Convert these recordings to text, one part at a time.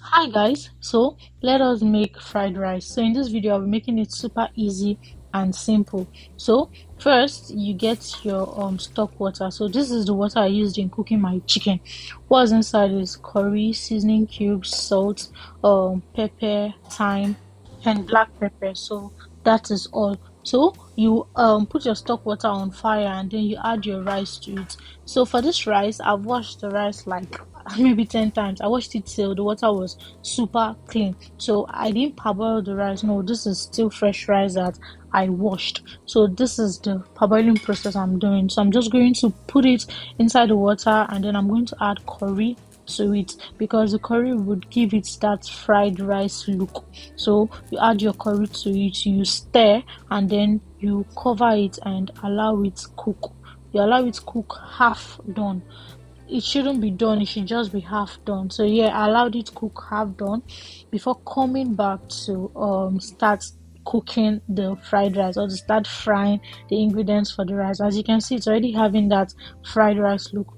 Hi guys, so let us make fried rice. So in this video I'll be making it super easy and simple. So first you get your stock water. So this is the water I used in cooking my chicken. What's inside is curry, seasoning cubes, salt, pepper, thyme, and black pepper. So that is all. So you put your stock water on fire and then you add your rice to it. So for this rice, I've washed the rice like maybe 10 times. I washed it till the water was super clean. So I didn't parboil the rice. No, this is still fresh rice that I washed. So this is the parboiling process I'm doing. So I'm just going to put it inside the water and then I'm going to add curry to it because the curry would give it that fried rice look. So you add your curry to it, you stir, and then you cover it and allow it cook. You allow it cook half done. It shouldn't be done, it should just be half done. So yeah, I allowed it cook half done before coming back to start cooking the fried rice or to start frying the ingredients for the rice. As you can see, it's already having that fried rice look.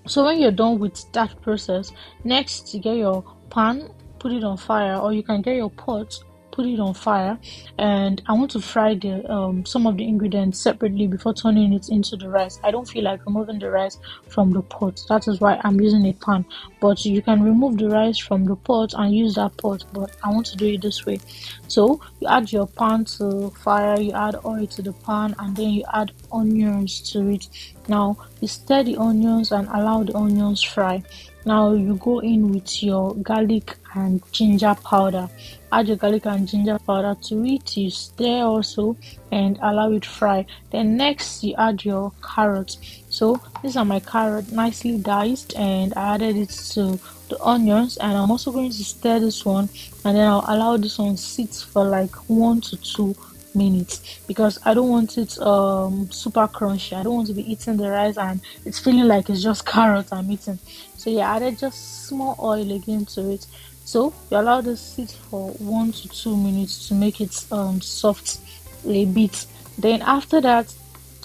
So when you're done with that process, next you get your pan, put it on fire, or you can get your pot, put it on fire, and I want to fry the some of the ingredients separately before turning it into the rice. I don't feel like removing the rice from the pot. That is why I'm using a pan. But you can remove the rice from the pot and use that pot, but I want to do it this way. So you add your pan to fire, you add oil to the pan, and then you add onions to it. Now you stir the onions and allow the onions fry. Now you go in with your garlic and ginger powder. Add your garlic and ginger powder to it. You stir also and allow it fry. Then next you add your carrots. So these are my carrot nicely diced and I added it to the onions, and I'm also going to stir this one and then I'll allow this one sit for like 1 to 2 minutes because I don't want it super crunchy. I don't want to be eating the rice and it's feeling like it's just carrots I'm eating. So yeah, I added just small oil again to it. So you allow this sit for 1 to 2 minutes to make it soft a bit. Then after that,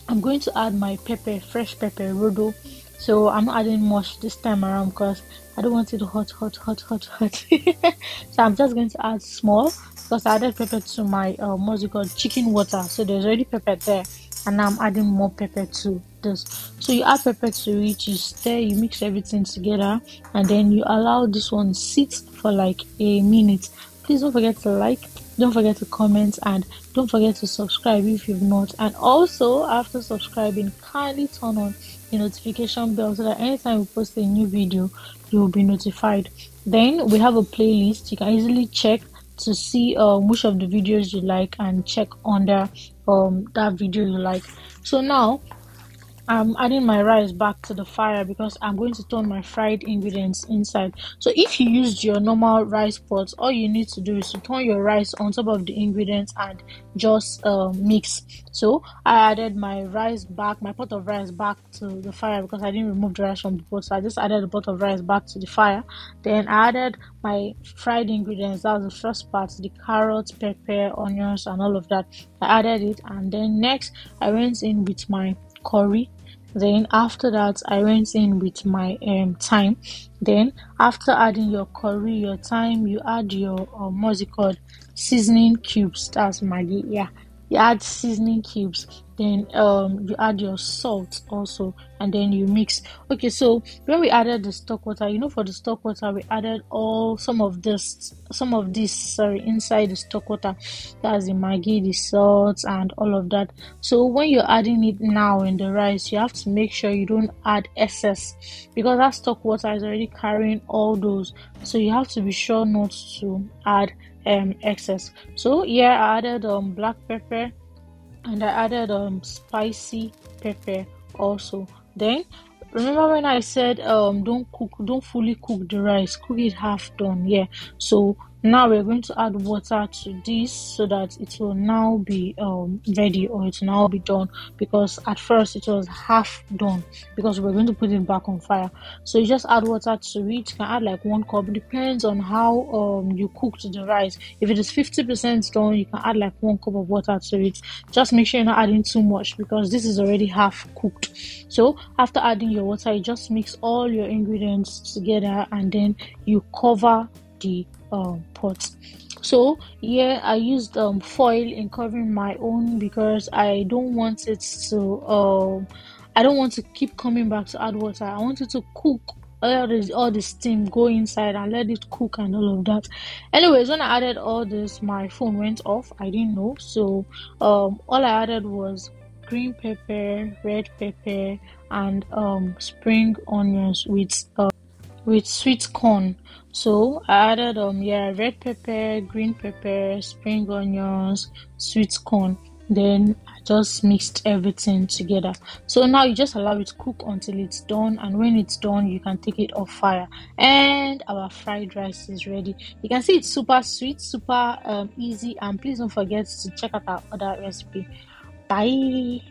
I'm going to add my pepper, fresh pepper, rodo. So I'm not adding much this time around because I don't want it hot, hot, hot, hot, hot. So I'm just going to add small because I added pepper to my what's it called, chicken water. So there's already pepper there, and now I'm adding more pepper to this. So you add pepper to it, you stir, you mix everything together, and then you allow this one sit for like a minute. Please don't forget to like, don't forget to comment, and don't forget to subscribe if you've not. And also, after subscribing, kindly turn on the notification bell so that anytime we post a new video, you will be notified. Then we have a playlist. You can easily check to see which of the videos you like and check under that video you like. So now I'm adding my rice back to the fire because I'm going to turn my fried ingredients inside. So if you used your normal rice pot, all you need to do is to turn your rice on top of the ingredients and just mix. So I added my rice back, my pot of rice back to the fire because I didn't remove the rice from the pot. So I just added the pot of rice back to the fire. Then I added my fried ingredients. That was the first part, the carrots, pepper, onions, and all of that. I added it, and then next I went in with my curry. Then after that I went in with my thyme. Then after adding your curry, your thyme, you add your what's it called, seasoning cubes. That's Maggi. Yeah, you add seasoning cubes. Then you add your salt also, and then you mix. Okay, so when we added the stock water, for the stock water we added all some of this sorry, inside the stock water. That's the Maggi, the salt, and all of that. So when you're adding it now in the rice, you have to make sure you don't add excess because that stock water is already carrying all those. So you have to be sure not to add excess. So yeah, I added black pepper and I added spicy pepper also. Then remember when I said don't fully cook the rice, cook it half done. Yeah, so now we're going to add water to this so that it will now be ready, or it will now be done, because at first it was half done because we're going to put it back on fire. So you just add water to it. You can add like 1 cup, depends on how you cooked the rice. If it is 50% done, you can add like 1 cup of water to it. Just make sure you're not adding too much because this is already half cooked. So after adding your water, you just mix all your ingredients together and then you cover the pot. So yeah, I used foil in covering my own because I don't want to keep coming back to add water. I want it to cook. All the steam go inside and let it cook and all of that. Anyways, when I added all this, my phone went off. I didn't know. So all I added was green pepper, red pepper, and spring onions with sweet corn. So I added red pepper, green pepper, spring onions, sweet corn. Then I just mixed everything together. So now you just allow it to cook until it's done, and when it's done, you can take it off fire. And our fried rice is ready. You can see it's super sweet, super easy, and please don't forget to check out our other recipe. Bye.